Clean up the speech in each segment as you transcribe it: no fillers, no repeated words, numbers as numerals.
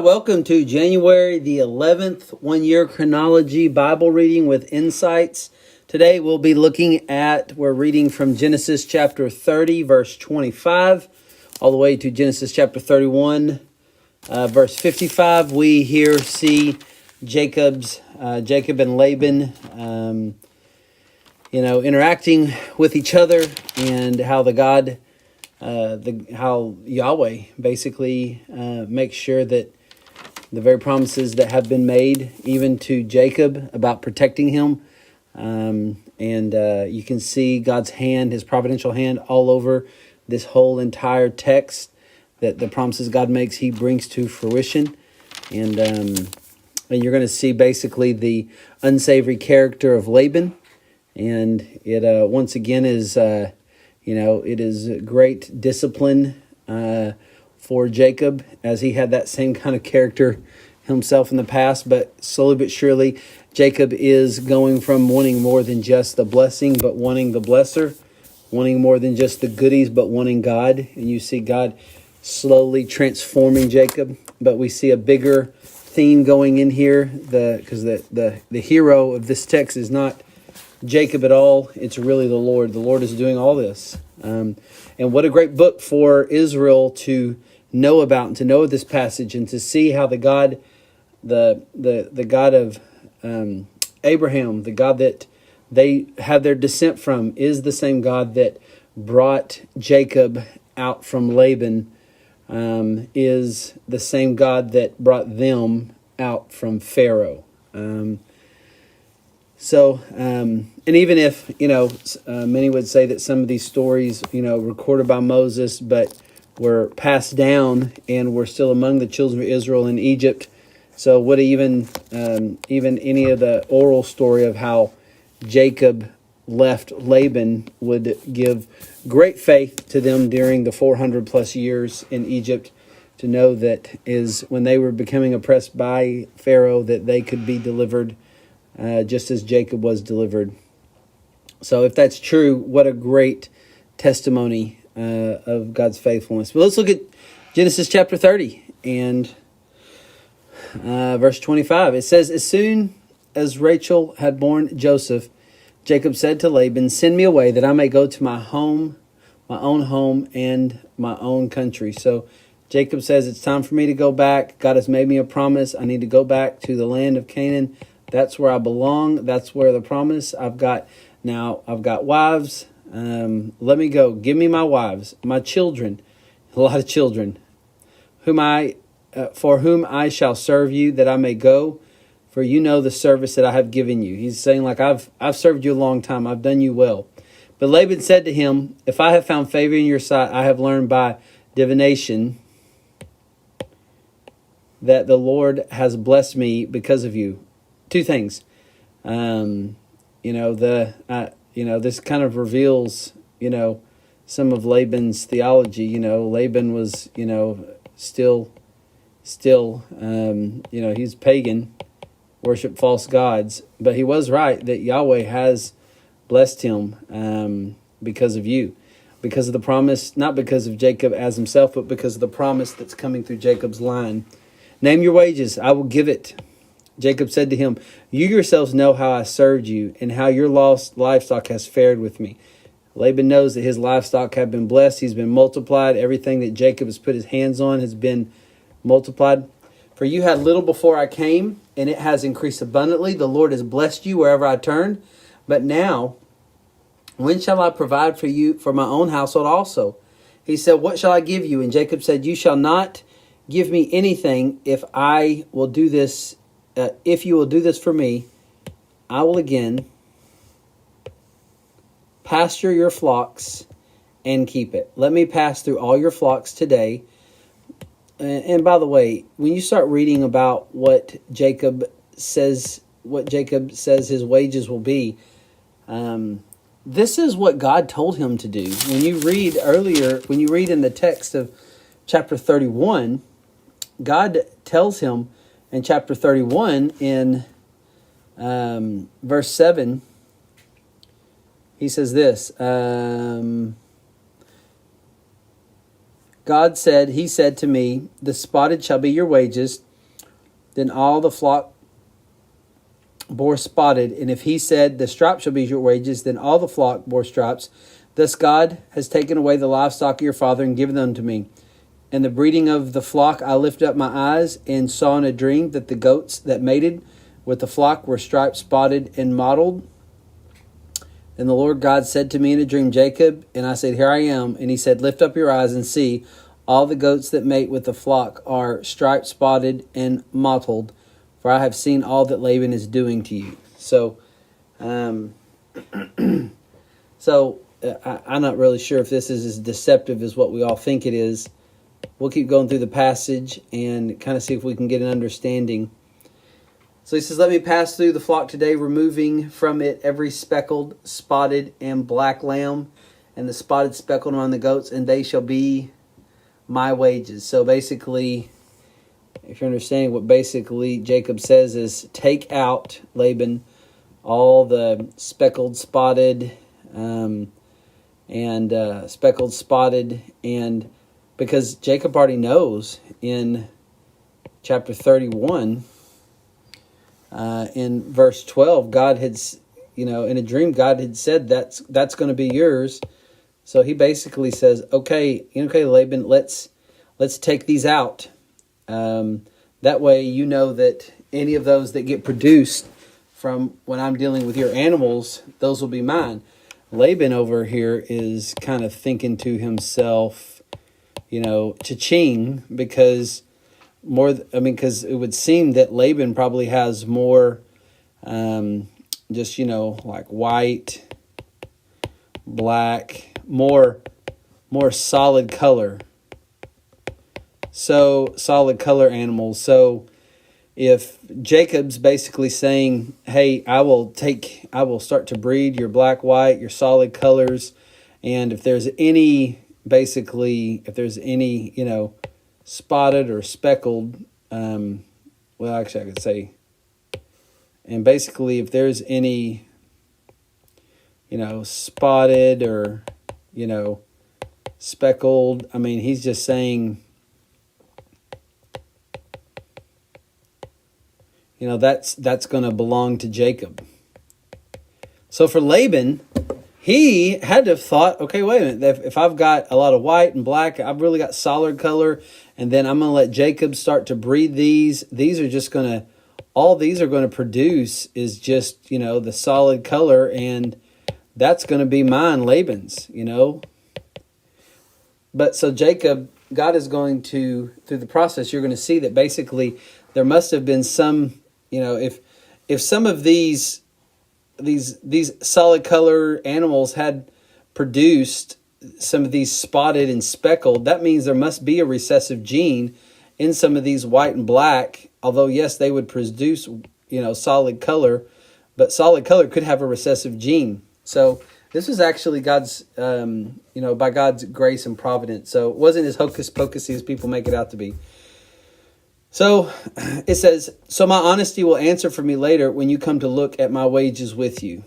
Welcome to January the 11th, One Year Chronology Bible Reading with Insights. Today we'll be we're reading from Genesis chapter 30, verse 25, all the way to Genesis chapter 31, verse 55. We here see Jacob and Laban, interacting with each other, and how how Yahweh basically makes sure that the very promises that have been made, even to Jacob, about protecting him. You can see God's hand, his providential hand, all over this whole entire text, that the promises God makes, he brings to fruition. And you're going to see basically the unsavory character of Laban. And it once again is, it is great discipline for Jacob, as he had that same kind of character himself in the past. But slowly but surely, Jacob is going from wanting more than just the blessing, but wanting the blesser, wanting more than just the goodies, but wanting God. And you see God slowly transforming Jacob. But we see a bigger theme going in here, because the hero of this text is not Jacob at all. It's really the Lord. The Lord is doing all this. And what a great book for Israel to know about, and to know this passage, and to see how the God of Abraham, the God that they have their descent from, is the same God that brought Jacob out from Laban, is the same God that brought them out from Pharaoh. And even if, many would say that some of these stories, recorded by Moses, but were passed down and were still among the children of Israel in Egypt. So what even any of the oral story of how Jacob left Laban would give great faith to them during the 400 plus years in Egypt, to know that is when they were becoming oppressed by Pharaoh, that they could be delivered just as Jacob was delivered. So if that's true, what a great testimony of God's faithfulness. But let's look at Genesis chapter 30 and verse 25. It says, "As soon as Rachel had borne Joseph, Jacob said to Laban, 'Send me away that I may go to my home, my own home, and my own country.'" So Jacob says, it's time for me to go back. God has made me a promise. I need to go back to the land of Canaan. That's where I belong. That's where the promise. I've got wives. Let me go. Give me my wives, my children, a lot of children, for whom I shall serve you, that I may go, for you know the service that I have given you. He's saying, like, I've served you a long time. I've done you well. But Laban said to him, "If I have found favor in your sight, I have learned by divination that the Lord has blessed me because of you." Two things. This kind of reveals, some of Laban's theology. Laban was, still, he's pagan, worship false gods. But he was right that Yahweh has blessed him because of you, because of the promise, not because of Jacob as himself, but because of the promise that's coming through Jacob's line. "Name your wages, I will give it." Jacob said to him, "You yourselves know how I served you, and how your lost livestock has fared with me." Laban knows that his livestock have been blessed. He's been multiplied. Everything that Jacob has put his hands on has been multiplied. "For you had little before I came, and it has increased abundantly. The Lord has blessed you wherever I turned. But now, when shall I provide for you for my own household also?" He said, "What shall I give you?" And Jacob said, "You shall not give me anything if I will do this. If you will do this for me, I will again pasture your flocks and keep it. Let me pass through all your flocks today." And by the way, when you start reading about what Jacob says his wages will be, this is what God told him to do. When you read in the text of chapter 31, God tells him in chapter 31 in verse 7, he says this, he said to me, "The spotted shall be your wages, then all the flock bore spotted. And if he said, the stripes shall be your wages, then all the flock bore stripes. Thus God has taken away the livestock of your father and given them to me. And the breeding of the flock I lifted up my eyes and saw in a dream that the goats that mated with the flock were striped, spotted, and mottled. And the Lord God said to me in a dream, Jacob. And I said, here I am. And he said, lift up your eyes and see. All the goats that mate with the flock are striped, spotted, and mottled. For I have seen all that Laban is doing to you. So, I'm not really sure if this is as deceptive as what we all think it is. We'll keep going through the passage and kind of see if we can get an understanding. So he says, let me pass through the flock today, removing from it every speckled, spotted, and black lamb, and the spotted, speckled among the goats, and they shall be my wages. So basically, if you're understanding what basically Jacob says is, take out, Laban, all the speckled, spotted, speckled, spotted, and because Jacob already knows in chapter 31, in verse 12, God had, in a dream, God had said that's going to be yours. So he basically says, okay, Laban, let's take these out. That way, you know that any of those that get produced from when I'm dealing with your animals, those will be mine. Laban over here is kind of thinking to himself, cha-ching, because because it would seem that Laban probably has more, like white, black, more solid color. So solid color animals. So if Jacob's basically saying, hey, I will start to breed your black, white, your solid colors. And if there's any, spotted or speckled, I could say, and basically if there's any, spotted or, speckled, he's just saying, that's going to belong to Jacob. So for Laban, he had to have thought, okay, wait a minute. If I've got a lot of white and black, I've really got solid color, and then I'm going to let Jacob start to breed these. All these are going to produce is just, the solid color, and that's going to be mine, Laban's, But so Jacob, God is going to, through the process, you're going to see that basically there must have been some, if some of these solid color animals had produced some of these spotted and speckled, that means there must be a recessive gene in some of these white and black. Although, yes, they would produce, solid color, but solid color could have a recessive gene. So this is actually God's, by God's grace and providence. So it wasn't as hocus pocusy as people make it out to be. So it says, so my honesty will answer for me later when you come to look at my wages with you.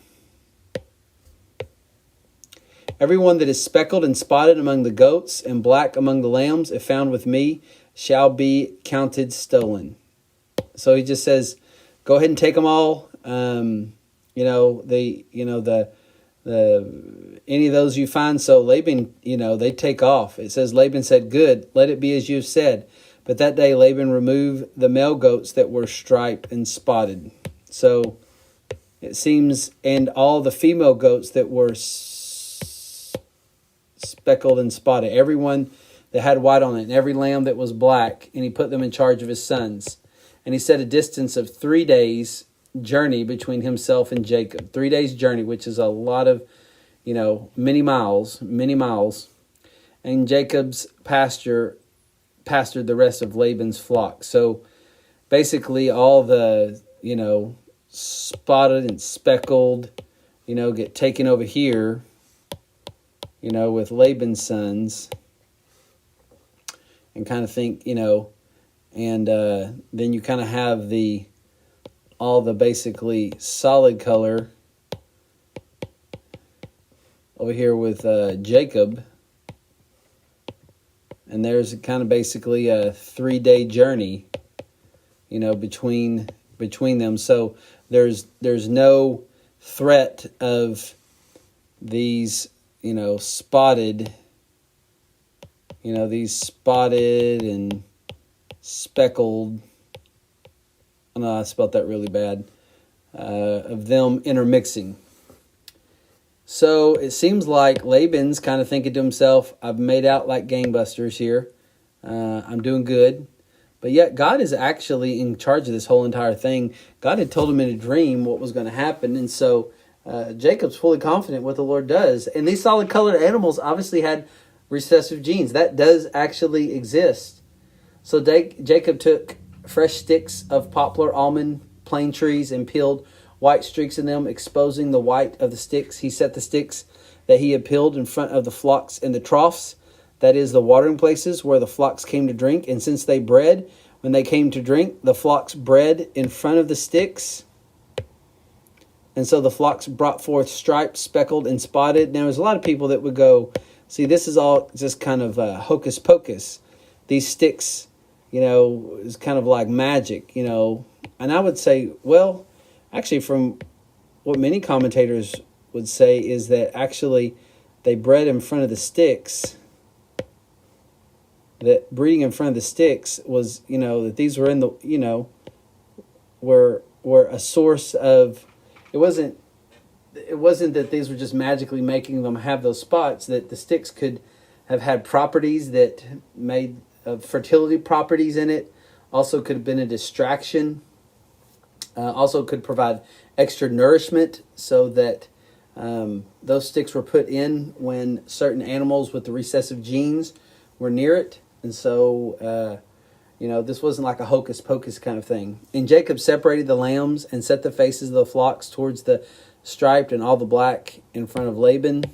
Everyone that is speckled and spotted among the goats and black among the lambs, if found with me, shall be counted stolen. So he just says, go ahead and take them all. Any of those you find. So Laban, they take off. It says, Laban said, good, let it be as you've said. But that day Laban removed the male goats that were striped and spotted. So it seems, and all the female goats that were speckled and spotted, everyone that had white on it, and every lamb that was black, and he put them in charge of his sons. And he set a distance of 3 days' journey between himself and Jacob. 3 days' journey, which is a lot of, many miles. And Jacob's pastured the rest of Laban's flock. So basically all the, spotted and speckled, get taken over here, with Laban's sons, and kind of think, and then you kind of have all the basically solid color over here with Jacob. And there's kind of basically a 3-day journey, between them. So there's no threat of these, spotted, these spotted and speckled. I know I spelled that really bad. Of them intermixing. So it seems like Laban's kind of thinking to himself, I've made out like gangbusters here. I'm doing good. But yet God is actually in charge of this whole entire thing. God had told him in a dream what was going to happen. And so Jacob's fully confident what the Lord does. And these solid colored animals obviously had recessive genes. That does actually exist. So Jacob took fresh sticks of poplar, almond, plane trees, and peeled white streaks in them, exposing the white of the sticks. He set the sticks that he had peeled in front of the flocks in the troughs, that is, the watering places where the flocks came to drink. And since they bred, when they came to drink, the flocks bred in front of the sticks. And so the flocks brought forth striped, speckled, and spotted. Now, there's a lot of people that would go, see, this is all just kind of hocus pocus. These sticks, is kind of like magic, And I would say, well, actually, from what many commentators would say is that actually they bred in front of the sticks. That breeding in front of the sticks was, that these were in the, were a source of, it wasn't that these were just magically making them have those spots, that the sticks could have had properties that made fertility properties in it, also could have been a distraction, also could provide extra nourishment so that those sticks were put in when certain animals with the recessive genes were near it. And so, this wasn't like a hocus pocus kind of thing. And Jacob separated the lambs and set the faces of the flocks towards the striped and all the black in front of Laban,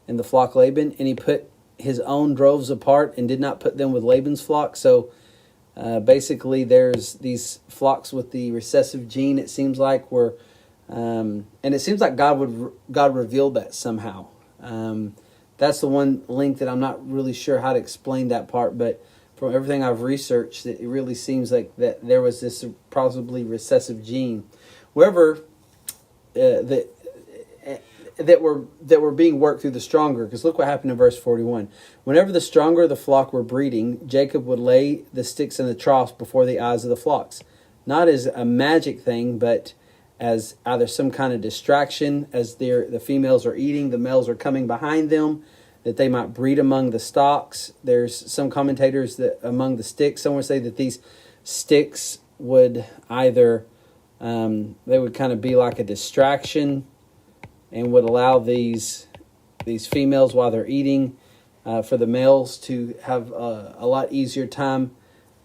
in the flock Laban. And he put his own droves apart and did not put them with Laban's flock. So basically there's these flocks with the recessive gene, it seems like, were, and it seems like God revealed that somehow. That's the one link that I'm not really sure how to explain that part, but from everything I've researched, it really seems like that there was this possibly recessive gene. Wherever that were being worked through the stronger, because look what happened in verse 41. Whenever the stronger of the flock were breeding, Jacob would lay the sticks in the troughs before the eyes of the flocks, not as a magic thing, but as either some kind of distraction. As the females are eating, the males are coming behind them, that they might breed among the stalks. There's some commentators that among the sticks, some would say that these sticks would either, they would kind of be like a distraction and would allow these females while they're eating for the males to have a lot easier time,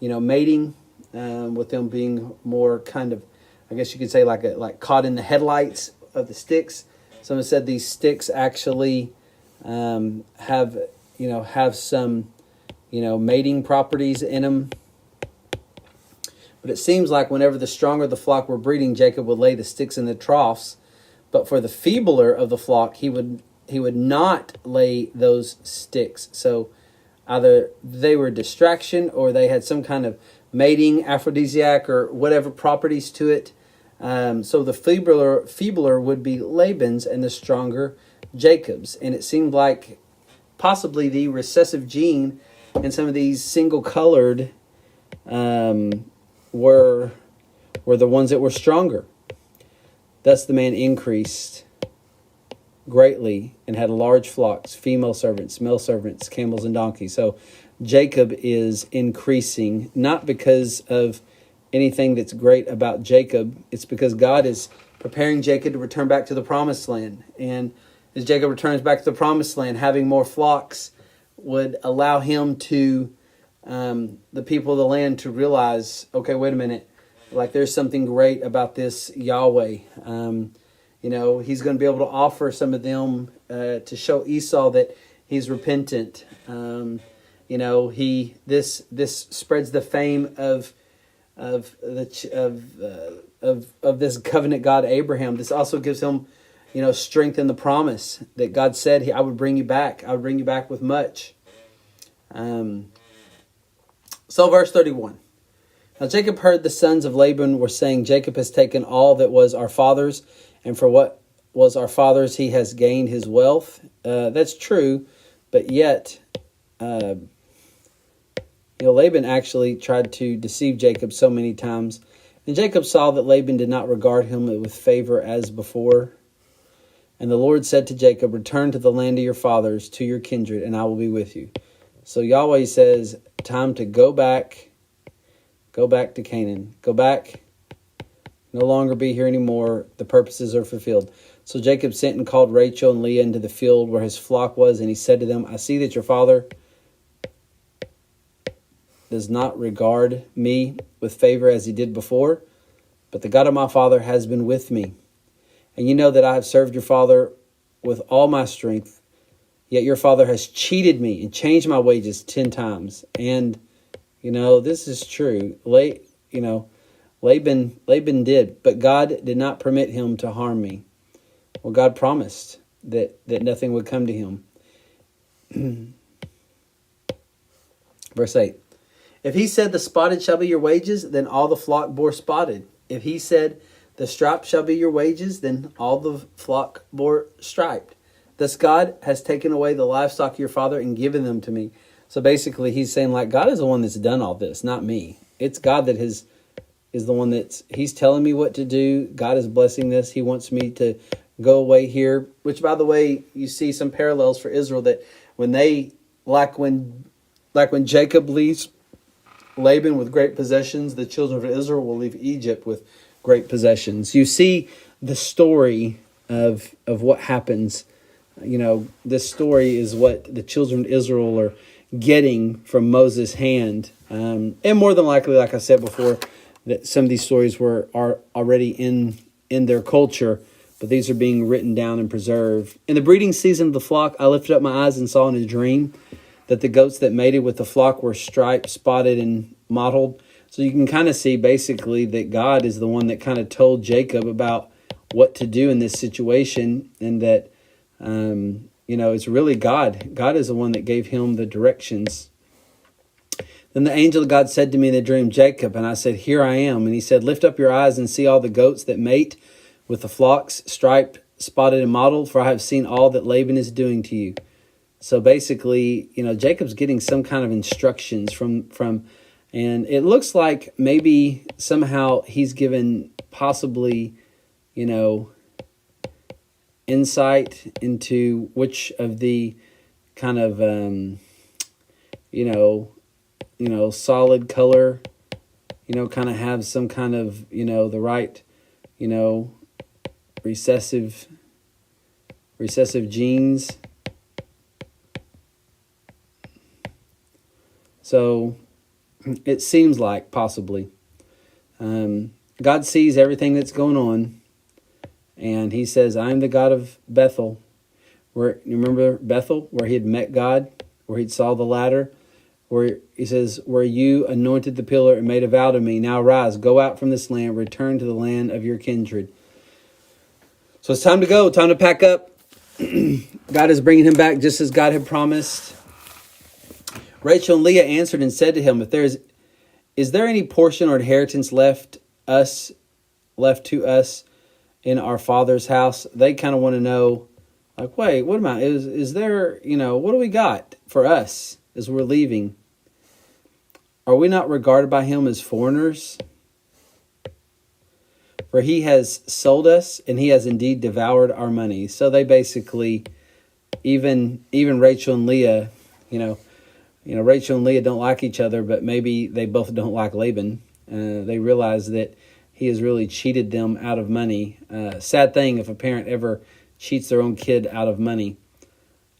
mating, with them being more kind of, I guess you could say like caught in the headlights of the sticks. Someone said these sticks actually have some, mating properties in them. But it seems like whenever the stronger the flock were breeding, Jacob would lay the sticks in the troughs. But for the feebler of the flock, he would not lay those sticks. So either they were a distraction or they had some kind of mating, aphrodisiac, or whatever properties to it. So the feebler would be Laban's and the stronger Jacob's. And it seemed like possibly the recessive gene in some of these single-colored were the ones that were stronger. Thus the man increased greatly and had large flocks, female servants, male servants, camels, and donkeys. So Jacob is increasing, not because of anything that's great about Jacob. It's because God is preparing Jacob to return back to the promised land. And as Jacob returns back to the promised land, having more flocks would allow him to, the people of the land to realize, okay, wait a minute, like there's something great about this Yahweh. He's going to be able to offer some of them to show Esau that he's repentant. This spreads the fame of this covenant God Abraham. This also gives him, strength in the promise that God said, I would bring you back. I would bring you back with much. So verse 31. Now Jacob heard the sons of Laban were saying, Jacob has taken all that was our father's, and for what was our father's he has gained his wealth. That's true, but yet, Laban actually tried to deceive Jacob so many times. And Jacob saw that Laban did not regard him with favor as before. And the Lord said to Jacob, return to the land of your fathers, to your kindred, and I will be with you. So Yahweh says, time to go back to Canaan. Go back, no longer be here anymore. The purposes are fulfilled. So Jacob sent and called Rachel and Leah into the field where his flock was, and he said to them, I see that your father does not regard me with favor as he did before, but the God of my father has been with me. And you know that I have served your father with all my strength, yet your father has cheated me and changed my wages 10 times. And, this is true. Laban did, but God did not permit him to harm me. Well, God promised that nothing would come to him. Verse 8. If he said the spotted shall be your wages, then all the flock bore spotted. If he said the striped shall be your wages, then all the flock bore striped. Thus God has taken away the livestock of your father and given them to me. So basically he's saying, God is the one that's done all this, not me. It's God that is the one he's telling me what to do. God is blessing this. He wants me to go away here, which, by the way, you see some parallels for Israel, that when they, like when Jacob leaves Laban with great possessions, the children of Israel will leave Egypt with great possessions. You see the story of what happens. This story is what the children of Israel are getting from Moses' hand. And more than likely, like I said before, that some of these stories are already in their culture, but these are being written down and preserved. In the breeding season of the flock, I lifted up my eyes and saw in a dream that the goats that mated with the flock were striped, spotted, and mottled. So you can kind of see basically that God is the one that kind of told Jacob about what to do in this situation, and that, it's really God. God is the one that gave him the directions. Then the angel of God said to me in the dream, Jacob, and I said, here I am. And he said, lift up your eyes and see all the goats that mate with the flocks, striped, spotted, and mottled, for I have seen all that Laban is doing to you. So basically, Jacob's getting some kind of instructions from, and it looks like maybe somehow he's given possibly, insight into which of the kind of, solid color, kind of have some kind of, the right, recessive genes. So it seems like possibly God sees everything that's going on, and he says, I'm the God of Bethel. Where, you remember Bethel, where he had met God, where he'd saw the ladder, where he says, where you anointed the pillar and made a vow to me. Now rise, go out from this land, return to the land of your kindred. So it's time to go, time to pack up. God is bringing him back just as God had promised. Rachel and Leah answered and said to him, is there any portion or inheritance left to us in our father's house? They kind of want to know, wait, what am I? Is there, what do we got for us as we're leaving? Are we not regarded by him as foreigners? For he has sold us, and he has indeed devoured our money. So they basically, even Rachel and Leah, Rachel and Leah don't like each other, but maybe they both don't like Laban. They realize that he has really cheated them out of money. Sad thing if a parent ever cheats their own kid out of money.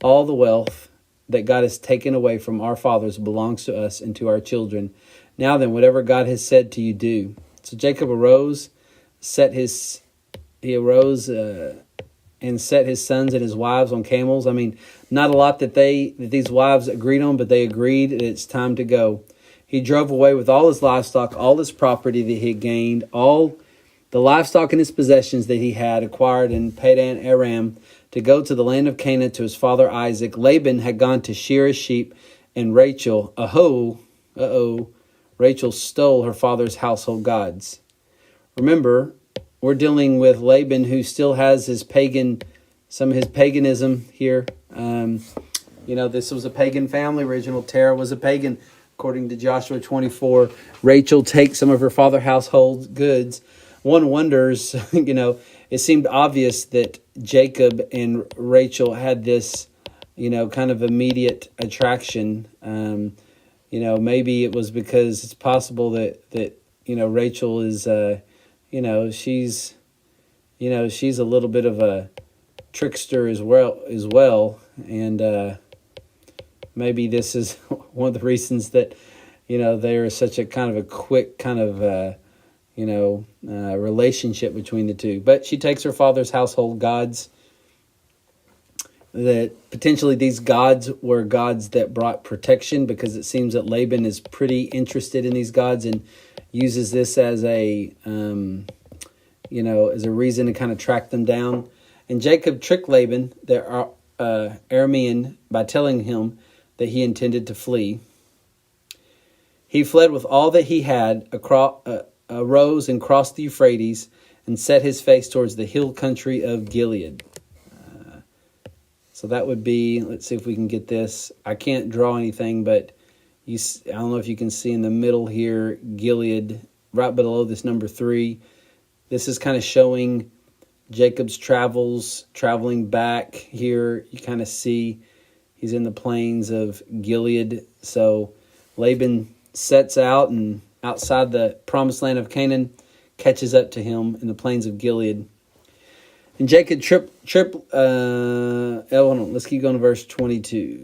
All the wealth that God has taken away from our fathers belongs to us and to our children. Now then, whatever God has said to you, do. So Jacob arose, and set his sons and his wives on camels. I mean, not a lot that these wives agreed on, but they agreed that it's time to go. He drove away with all his livestock, all his property that he had gained, all the livestock and his possessions that he had acquired in Padan Aram, to go to the land of Canaan to his father Isaac. Laban had gone to shear his sheep, and Rachel Rachel stole her father's household gods. Remember, we're dealing with Laban, who still has some of his paganism here. This was a pagan family. Original Terah was a pagan. According to Joshua 24, Rachel takes some of her father's household goods. One wonders, it seemed obvious that Jacob and Rachel had this, kind of immediate attraction. Maybe it was because it's possible that Rachel is, she's a little bit of a trickster as well. And maybe this is one of the reasons that, there is such a kind of a quick kind of, relationship between the two. But she takes her father's household gods. That potentially these gods were gods that brought protection, because it seems that Laban is pretty interested in these gods and uses this as a, as a reason to kind of track them down. And Jacob tricked Laban, the Aramean, by telling him that he intended to flee. He fled with all that he had, arose and crossed the Euphrates, and set his face towards the hill country of Gilead. So that would be, let's see if we can get this. I can't draw anything, but I don't know if you can see in the middle here, Gilead, right below this number 3. This is kind of showing Jacob's traveling back here. You kind of see he's in the plains of Gilead. So Laban sets out, and outside the promised land of Canaan, catches up to him in the plains of Gilead. And Jacob hold on, let's keep going to verse 22.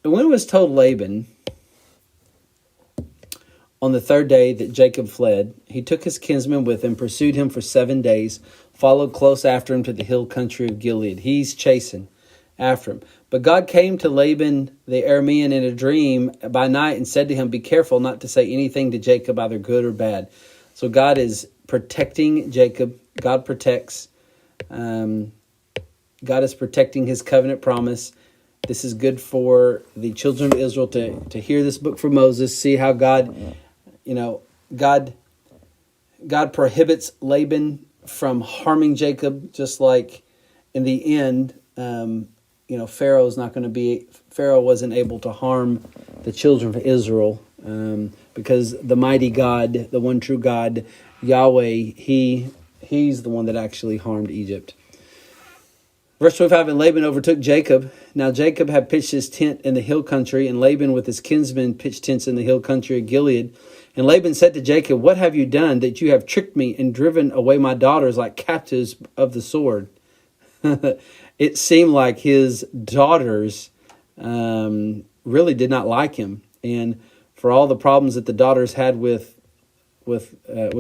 And when it was told Laban on the 3rd day that Jacob fled, he took his kinsman with him, pursued him for 7 days, followed close after him to the hill country of Gilead. He's chasing after him. But God came to Laban the Aramean in a dream by night and said to him, "Be careful not to say anything to Jacob, either good or bad." So God is protecting Jacob. God protects. God is protecting his covenant promise. This is good for the children of Israel to hear this book from Moses, see how God prohibits Laban from harming Jacob, just like in the end, Pharaoh wasn't able to harm the children of Israel, because the mighty God, the one true God, Yahweh, he's the one that actually harmed Egypt. Verse 25, and Laban overtook Jacob. Now Jacob had pitched his tent in the hill country, and Laban with his kinsmen pitched tents in the hill country of Gilead. And Laban said to Jacob, "What have you done, that you have tricked me and driven away my daughters like captives of the sword?" It seemed like his daughters really did not like him. And for all the problems that the daughters had with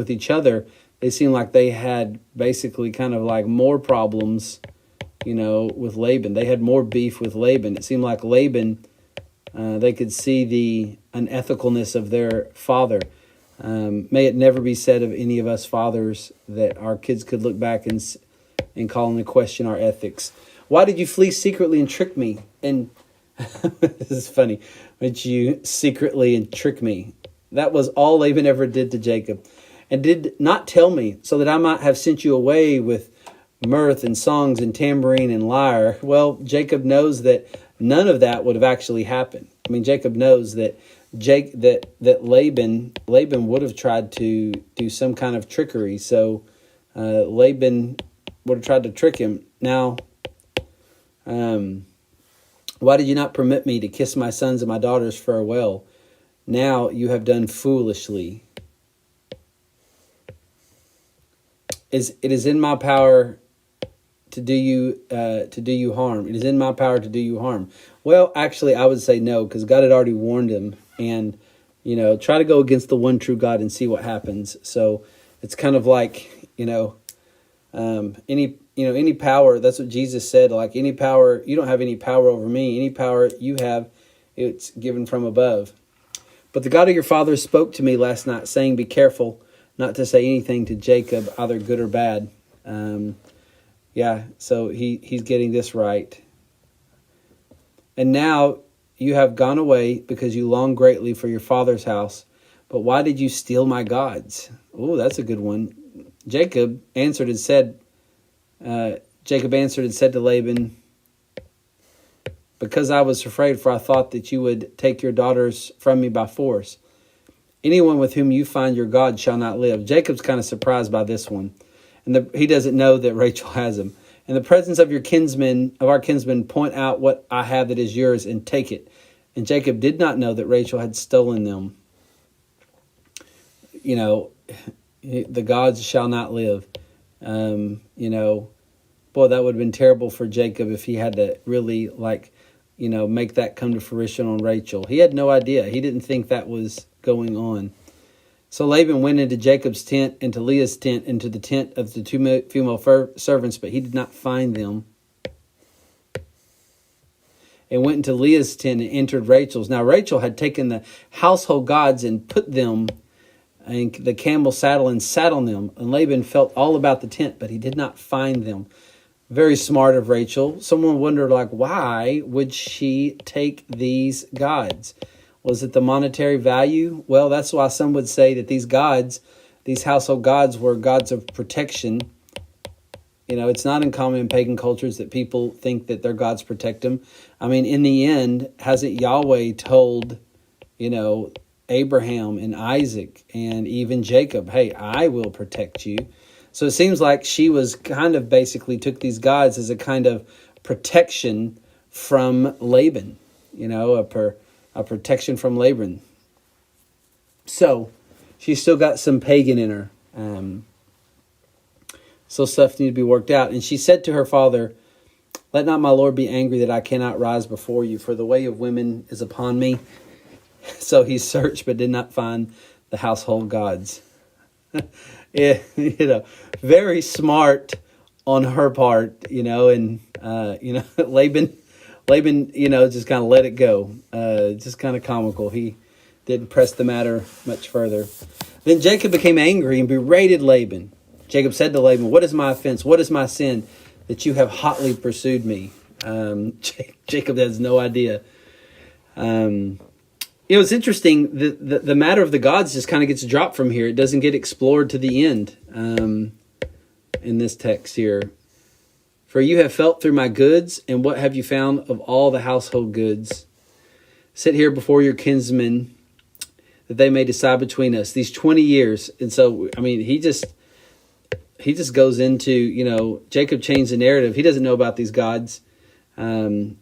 each other, they seemed like they had basically kind of like more problems, with Laban. They had more beef with Laban. It seemed like Laban, they could see the unethicalness of their father. May it never be said of any of us fathers that our kids could look back and call into question our ethics. Why did you flee secretly and trick me? And this is funny. Did you secretly and trick me? That was all Laban ever did to Jacob. And did not tell me, so that I might have sent you away with mirth and songs and tambourine and lyre. Well, Jacob knows that none of that would have actually happened. I mean, Jacob knows that Laban would have tried to do some kind of trickery. So Laban would have tried to trick him. Now, why did you not permit me to kiss my sons and my daughters farewell? Now you have done foolishly. It is in my power to do you harm. It is in my power to do you harm. Well, actually, I would say no, because God had already warned him. And try to go against the one true God and see what happens. So it's kind of like any power. That's what Jesus said. Like any power, you don't have any power over me. Any power you have, it's given from above. But the God of your fathers spoke to me last night, saying, "Be careful not to say anything to Jacob, either good or bad." So he's getting this right. And now you have gone away because you long greatly for your father's house. But why did you steal my gods? Oh, that's a good one. Jacob answered and said to Laban, because I was afraid, for I thought that you would take your daughters from me by force. Anyone with whom you find your God shall not live. Jacob's kind of surprised by this one. And he doesn't know that Rachel has him. In the presence of our kinsmen, point out what I have that is yours and take it. And Jacob did not know that Rachel had stolen them. The gods shall not live. Boy, that would have been terrible for Jacob if he had to really make that come to fruition on Rachel. He had no idea. He didn't think that was going on. So Laban went into Jacob's tent, into Leah's tent, into the tent of the two female servants, but he did not find them. And went into Leah's tent and entered Rachel's. Now Rachel had taken the household gods and put them in the camel saddle and sat on them. And Laban felt all about the tent, but he did not find them. Very smart of Rachel. Someone wondered, why would she take these gods? Was it the monetary value? Well, that's why some would say that these gods, these household gods, were gods of protection. It's not uncommon in pagan cultures that people think that their gods protect them. I mean, in the end, hasn't Yahweh told, Abraham and Isaac and even Jacob, hey, I will protect you. So it seems like she was kind of basically took these gods as a kind of protection from Laban, a protection from Laban. So she's still got some pagan in her. So stuff needs to be worked out. And she said to her father, let not my Lord be angry that I cannot rise before you, for the way of women is upon me. So he searched but did not find the household gods. Very smart on her part, and Laban, just kind of let it go. Just kind of comical. He didn't press the matter much further. Then Jacob became angry and berated Laban. Jacob said to Laban, what is my offense? What is my sin that you have hotly pursued me? Jacob has no idea. It's interesting, the matter of the gods just kind of gets dropped from here. It doesn't get explored to the end in this text here. For you have felt through my goods, and what have you found of all the household goods? Sit here before your kinsmen, that they may decide between us. These 20 years. And so, he just goes into, Jacob changed the narrative. He doesn't know about these gods. But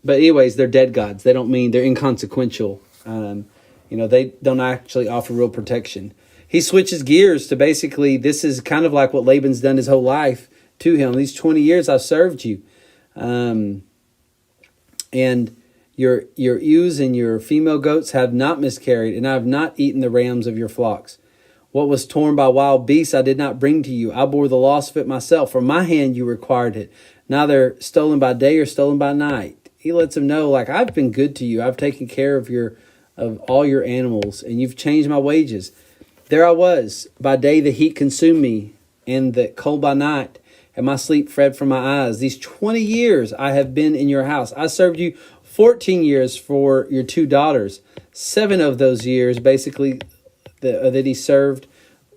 anyways, they're dead gods. They don't mean they're inconsequential. They don't actually offer real protection. He switches gears to basically, this is kind of like what Laban's done his whole life to him. These 20 years I've served you. And your ewes and your female goats have not miscarried, and I have not eaten the rams of your flocks. What was torn by wild beasts I did not bring to you. I bore the loss of it myself. From my hand you required it. Neither stolen by day or stolen by night. He lets him know, I've been good to you. I've taken care of all your animals, and you've changed my wages. There I was. By day the heat consumed me, and the cold by night, and my sleep fled from my eyes. These 20 years I have been in your house. I served you 14 years for your 2 daughters. 7 of those years, basically, that he served,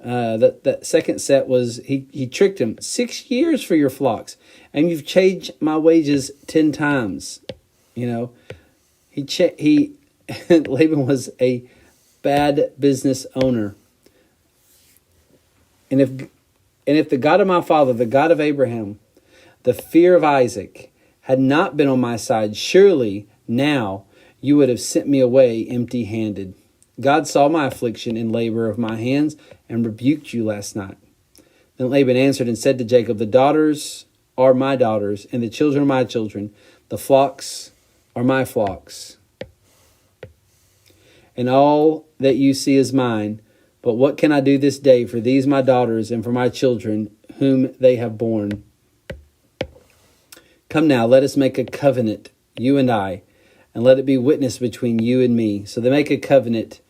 that second set was, he tricked him. 6 years for your flocks, and you've changed my wages 10 times. Laban was a bad business owner. And if the God of my father, the God of Abraham, the fear of Isaac, had not been on my side, surely now you would have sent me away empty-handed. God saw my affliction and labor of my hands and rebuked you last night. Then Laban answered and said to Jacob, the daughters are my daughters, and the children are my children. The flocks are my flocks. And all that you see is mine. But what can I do this day for these my daughters and for my children whom they have borne? Come now, let us make a covenant, you and I, and let it be witness between you and me. So they make a covenant,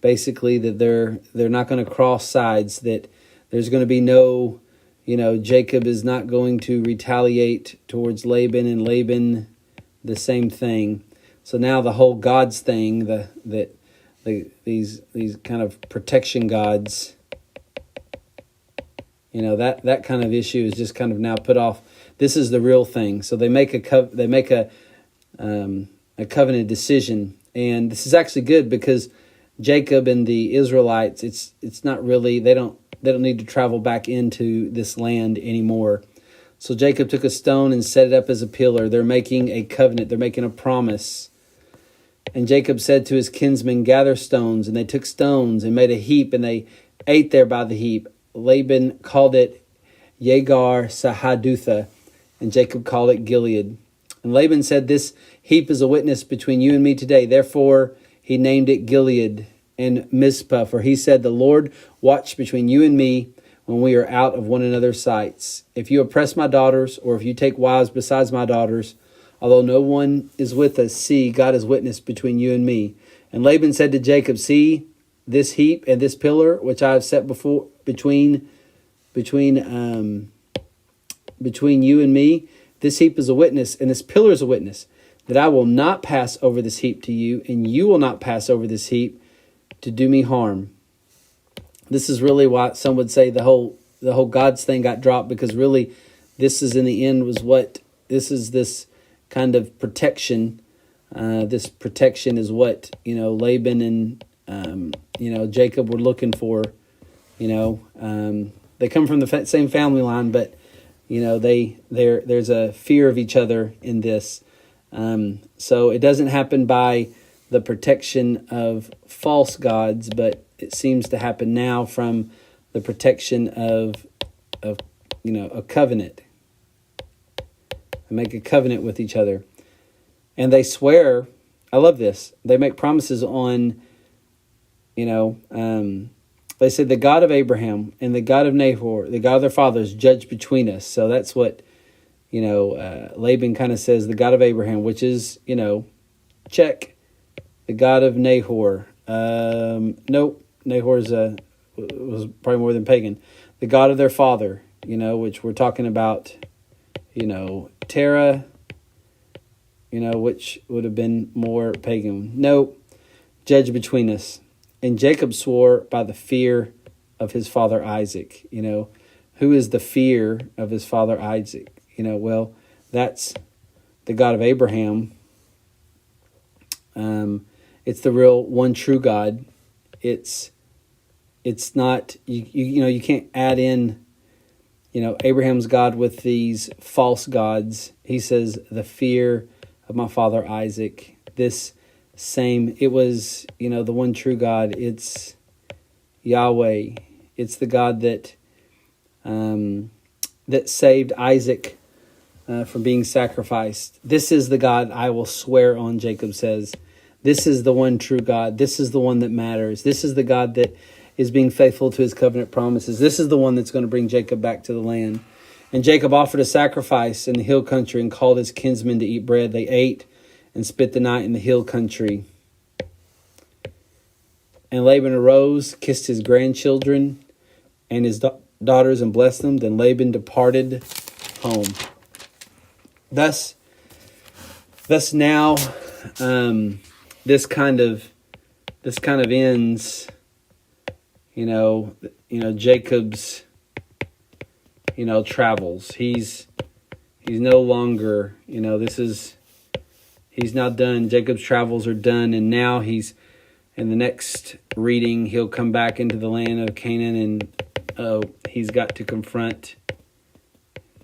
basically, that they're not going to cross sides, that there's going to be no, Jacob is not going to retaliate towards Laban, and Laban the same thing. So now the whole gods thing, these kind of protection gods, that kind of issue is just kind of now put off. This is the real thing. So they make a covenant decision, and this is actually good because Jacob and the Israelites, it's not really, they don't need to travel back into this land anymore. So Jacob took a stone and set it up as a pillar. They're making a covenant. They're making a promise. And Jacob said to his kinsmen, gather stones. And they took stones and made a heap, and they ate there by the heap. Laban called it Yegar Sahadutha, and Jacob called it Gilead. And Laban said, this heap is a witness between you and me today. Therefore he named it Gilead and Mizpah, for he said, the Lord watch between you and me when we are out of one another's sights. If you oppress my daughters, or if you take wives besides my daughters, although no one is with us, see, God is witness between you and me. And Laban said to Jacob, see this heap and this pillar, which I have set before between you and me. This heap is a witness, and this pillar is a witness, that I will not pass over this heap to you, and you will not pass over this heap to do me harm. This is really why some would say the whole gods thing got dropped, because really this is in the end this kind of protection. This protection is what, Laban and, Jacob were looking for. They come from the same family line, but, there's a fear of each other in this. So it doesn't happen by the protection of false gods, but it seems to happen now from the protection of a covenant. They make a covenant with each other. And they swear, I love this, they make promises on, they said the God of Abraham and the God of Nahor, the God of their fathers, judge between us. So that's what, Laban kind of says, the God of Abraham, which is, check. The God of Nahor. Nope. Nahor was probably more than pagan. The God of their father, which we're talking about, Terah, which would have been more pagan. No, judge between us. And Jacob swore by the fear of his father Isaac. Who is the fear of his father Isaac? Well, that's the God of Abraham. It's the real one true God. It's not, you can't add in, Abraham's God with these false gods. He says, the fear of my father Isaac. It was, the one true God. It's Yahweh. It's the God that saved Isaac from being sacrificed. This is the God I will swear on, Jacob says. This is the one true God. This is the one that matters. This is the God that is being faithful to his covenant promises. This is the one that's going to bring Jacob back to the land. And Jacob offered a sacrifice in the hill country and called his kinsmen to eat bread. They ate and spent the night in the hill country. And Laban arose, kissed his grandchildren and his daughters, and blessed them. Then Laban departed home. Thus now, this kind of ends. Jacob's, travels. He's no longer. He's now done. Jacob's travels are done, and now he's, in the next reading, he'll come back into the land of Canaan, and he's got to confront